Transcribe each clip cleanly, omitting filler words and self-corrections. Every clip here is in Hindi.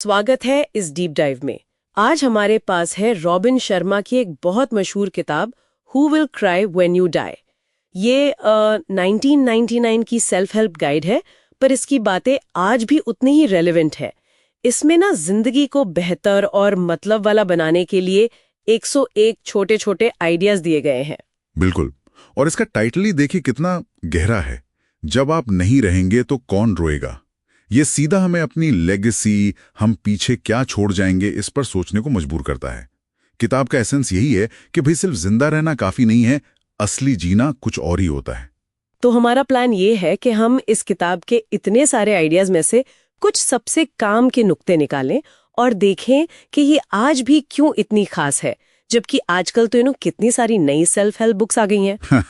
स्वागत है इस डीप डाइव में। आज हमारे पास है रॉबिन शर्मा की एक बहुत मशहूर किताब who will cry when you die. ये 1999 की सेल्फ हेल्प गाइड है, पर इसकी बातें आज भी उतनी ही रेलेवेंट है। इसमें ना जिंदगी को बेहतर और मतलब वाला बनाने के लिए 101 छोटे-छोटे आइडियाज दिए गए हैं। बिल्कुल। और इसका टाइटल ही देखिए कितना गहरा है। जब आप नहीं रहेंगे तो कौन रोएगा। ये सीधा हमें अपनी लेगेसी, हम पीछे क्या छोड़ जाएंगे, इस पर सोचने को मजबूर करता है। किताब का एसेंस यही है कि भाई सिर्फ जिंदा रहना काफी नहीं है, असली जीना कुछ और ही होता है। तो हमारा प्लान ये है कि हम इस किताब के इतने सारे आइडियाज में से कुछ सबसे काम के नुक्ते निकालें और देखें कि ये आज भी क्यों इतनी खास है, जबकि आजकल तो कितनी सारी नई सेल्फ हेल्प बुक्स आ गई हैं।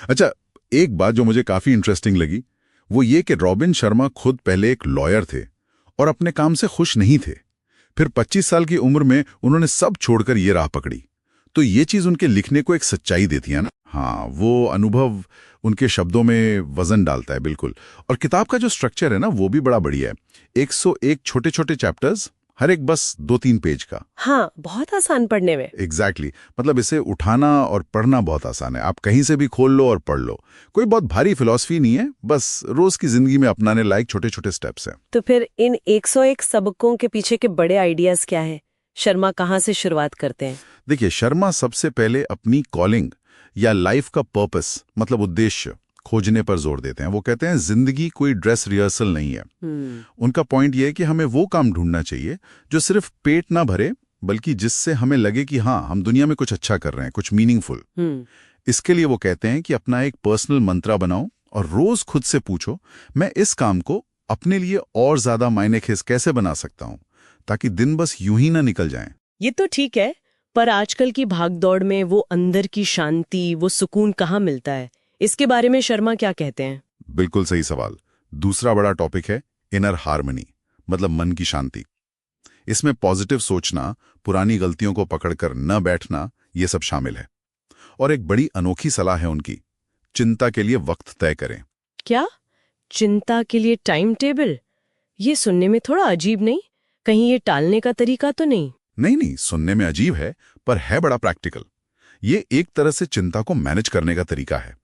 अच्छा, एक बात जो मुझे काफी इंटरेस्टिंग लगी वो ये कि रॉबिन शर्मा खुद पहले एक लॉयर थे और अपने काम से खुश नहीं थे। फिर 25 साल की उम्र में उन्होंने सब छोड़कर ये राह पकड़ी। तो ये चीज उनके लिखने को एक सच्चाई देती है ना। हाँ, वो अनुभव उनके शब्दों में वजन डालता है। बिल्कुल। और किताब का जो स्ट्रक्चर है ना, वो भी बड़ा बढ़िया है। 101 छोटे छोटे चैप्टर्स, हर एक बस 2-3 पेज का। हाँ, बहुत आसान पढ़ने में। एग्जैक्टली। मतलब इसे उठाना और पढ़ना बहुत आसान है। आप कहीं से भी खोल लो और पढ़ लो। कोई बहुत भारी फिलॉसफी नहीं है, बस रोज की जिंदगी में अपनाने लायक छोटे छोटे स्टेप्स हैं। तो फिर इन 101 सबकों के पीछे के बड़े आइडियाज क्या है? शर्मा कहाँ से शुरुआत करते हैं? देखिए, शर्मा सबसे पहले अपनी कॉलिंग या लाइफ का पर्पस, मतलब उद्देश्य खोजने पर जोर देते हैं। वो कहते हैं जिंदगी कोई ड्रेस रिहर्सल नहीं है। उनका पॉइंट ये है कि हमें वो काम ढूंढना चाहिए जो सिर्फ पेट ना भरे, बल्कि जिससे हमें लगे कि हाँ, हम दुनिया में कुछ अच्छा कर रहे हैं, कुछ मीनिंगफुल। इसके लिए वो कहते हैं कि अपना एक पर्सनल मंत्रा बनाओ और रोज खुद से पूछो, मैं इस काम को अपने लिए और ज्यादा मायनेखेज कैसे बना सकता हूं, ताकि दिन बस यूं ही ना निकल जाएं। ये तो ठीक है, पर आजकल की भागदौड़ में वो अंदर की शांति, वो सुकून कहाँ मिलता है? इसके बारे में शर्मा क्या कहते हैं? बिल्कुल सही सवाल। दूसरा बड़ा टॉपिक है इनर हार्मनी, मतलब मन की शांति। इसमें पॉजिटिव सोचना, पुरानी गलतियों को पकड़कर न बैठना, ये सब शामिल है। और एक बड़ी अनोखी सलाह है उनकी, चिंता के लिए वक्त तय करें। क्या? चिंता के लिए टाइम टेबल? ये सुनने में थोड़ा अजीब नहीं? कहीं ये टालने का तरीका तो नहीं? नहीं, सुनने में अजीब है, पर है बड़ा प्रैक्टिकल। ये एक तरह से चिंता को मैनेज करने का तरीका है।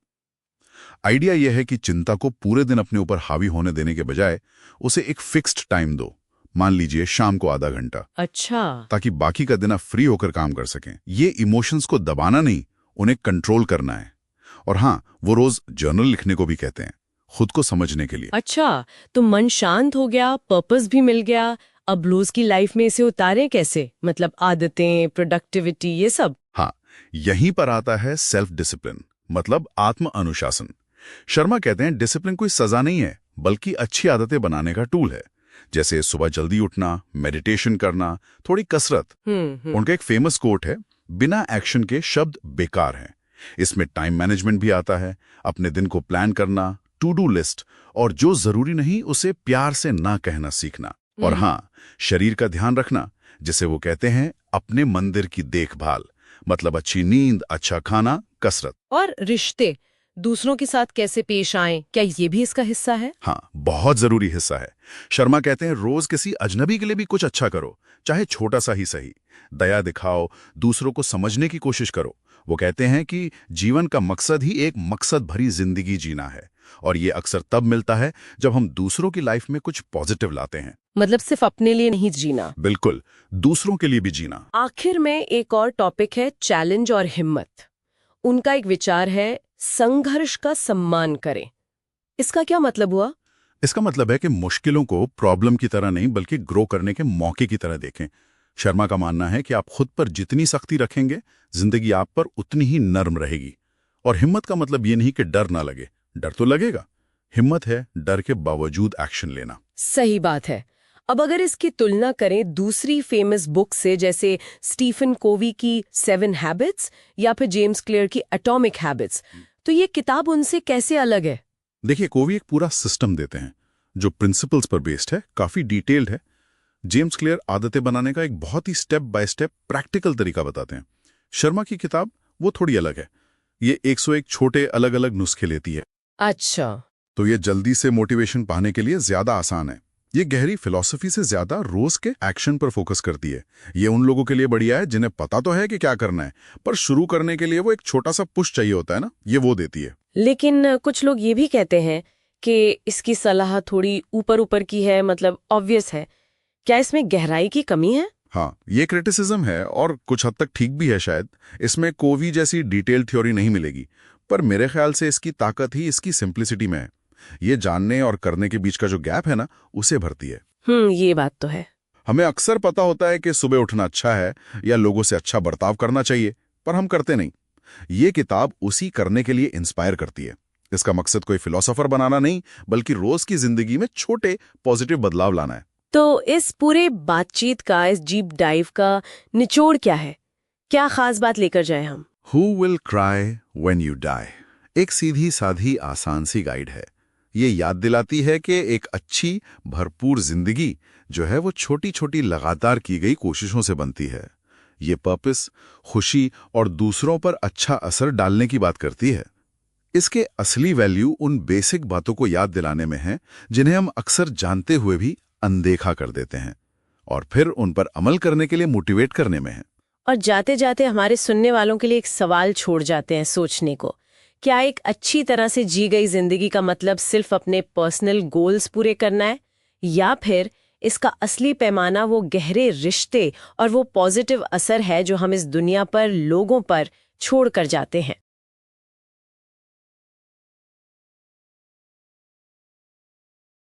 आइडिया यह है कि चिंता को पूरे दिन अपने ऊपर हावी होने देने के बजाय उसे एक फिक्स्ड टाइम दो। मान लीजिए शाम को आधा घंटा। अच्छा। ताकि बाकी का दिन आप फ्री होकर काम कर सकें। ये इमोशंस को दबाना नहीं, उन्हें कंट्रोल करना है। और हाँ, वो रोज जर्नल लिखने को भी कहते हैं, खुद को समझने के लिए। अच्छा, तो मन शांत हो गया, पर्पस भी मिल गया। अब रोज की लाइफ में इसे उतारें कैसे? मतलब आदतें, प्रोडक्टिविटी, ये सब। हाँ, यहीं पर आता है सेल्फ डिसिप्लिन, मतलब आत्म अनुशासन। शर्मा कहते हैं डिसिप्लिन कोई सजा नहीं है, बल्कि अच्छी आदतें बनाने का टूल है। जैसे सुबह जल्दी उठना, मेडिटेशन करना, थोड़ी कसरत। उनका एक फेमस कोट है, बिना एक्शन के शब्द बेकार हैं। इसमें टाइम मैनेजमेंट भी आता है, अपने दिन को प्लान करना, टू डू लिस्ट, और जो जरूरी नहीं उसे प्यार से ना कहना सीखना। और हाँ, शरीर का ध्यान रखना, जिसे वो कहते हैं अपने मंदिर की देखभाल, मतलब अच्छी नींद, अच्छा खाना, कसरत। और रिश्ते, दूसरों के साथ कैसे पेश आएं, क्या ये भी इसका हिस्सा है? हाँ, बहुत जरूरी हिस्सा है। शर्मा कहते हैं रोज किसी अजनबी के लिए भी कुछ अच्छा करो, चाहे छोटा सा ही सही। दया दिखाओ, दूसरों को समझने की कोशिश करो। वो कहते हैं कि जीवन का मकसद ही एक मकसद भरी जिंदगी जीना है, और ये अक्सर तब मिलता है जब हम दूसरों की लाइफ में कुछ पॉजिटिव लाते हैं। मतलब सिर्फ अपने लिए नहीं जीना। बिल्कुल, दूसरों के लिए भी जीना। आखिर में एक और टॉपिक है चैलेंज और हिम्मत। उनका एक विचार है संघर्ष का सम्मान करें। इसका क्या मतलब हुआ? इसका मतलब है कि मुश्किलों को प्रॉब्लम की तरह नहीं, बल्कि ग्रो करने के मौके की तरह देखें। शर्मा का मानना है कि आप खुद पर जितनी सख्ती रखेंगे, जिंदगी आप पर उतनी ही नर्म रहेगी। और हिम्मत का मतलब ये नहीं कि डर ना लगे, डर तो लगेगा। हिम्मत है डर के बावजूद एक्शन लेना। सही बात है। अब अगर इसकी तुलना करें दूसरी फेमस बुक से, जैसे स्टीफन कोवी की 7 हैबिट्स या फिर जेम्स क्लियर की एटॉमिक हैबिट्स, तो ये किताब उनसे कैसे अलग है? देखिए, कोवी एक पूरा सिस्टम देते हैं जो प्रिंसिपल्स पर बेस्ड है, काफी डिटेल्ड है। जेम्स क्लियर आदतें बनाने का एक बहुत ही स्टेप बाय स्टेप प्रैक्टिकल तरीका बताते हैं। शर्मा की किताब वो थोड़ी अलग है। ये 101 छोटे अलग अलग नुस्खे लेती है। अच्छा। तो ये जल्दी से मोटिवेशन पाने के लिए ज्यादा आसान है। ये गहरी फिलॉसफी से ज्यादा रोज के एक्शन पर फोकस करती है। ये उन लोगों के लिए बढ़िया है जिन्हें पता तो है कि क्या करना है, पर शुरू करने के लिए वो एक छोटा सा पुश चाहिए होता है ना, ये वो देती है। लेकिन कुछ लोग ये भी कहते हैं कि इसकी सलाह थोड़ी ऊपर ऊपर की है, मतलब ऑब्वियस है। क्या इसमें गहराई की कमी है? हाँ, ये क्रिटिसिज्म है और कुछ हद तक ठीक भी है शायद। इसमें कोवी जैसी डिटेल थ्योरी नहीं मिलेगी, पर मेरे ख्याल से इसकी ताकत ही इसकी सिंप्लिसिटी में है। ये जानने और करने के बीच का जो गैप है ना, उसे भरती है। ये बात तो है। हमें अक्सर पता होता है कि सुबह उठना अच्छा है या लोगों से अच्छा बर्ताव करना चाहिए, पर हम करते नहीं। ये किताब उसी करने के लिए इंस्पायर करती है। इसका मकसद कोई फिलोसोफर बनाना नहीं, बल्कि रोज की जिंदगी में छोटे पॉजिटिव बदलाव लाना है। तो इस पूरे बातचीत का, इस डीप डाइव का निचोड़ क्या है? क्या खास बात लेकर जाए हम? Who will cry when you die? एक सीधी साधी आसान सी गाइड है। ये याद दिलाती है कि एक अच्छी भरपूर जिंदगी जो है वो छोटी छोटी लगातार की गई कोशिशों से बनती है। ये पर्पस, खुशी और दूसरों पर अच्छा असर डालने की बात करती है। इसके असली वैल्यू उन बेसिक बातों को याद दिलाने में है जिन्हें हम अक्सर जानते हुए भी अनदेखा कर देते हैं, और फिर उन पर अमल करने के लिए मोटिवेट करने में है। और जाते जाते हमारे सुनने वालों के लिए एक सवाल छोड़ जाते हैं सोचने को। क्या एक अच्छी तरह से जी गई जिंदगी का मतलब सिर्फ अपने पर्सनल गोल्स पूरे करना है, या फिर इसका असली पैमाना वो गहरे रिश्ते और वो पॉजिटिव असर है जो हम इस दुनिया पर, लोगों पर छोड़ कर जाते हैं?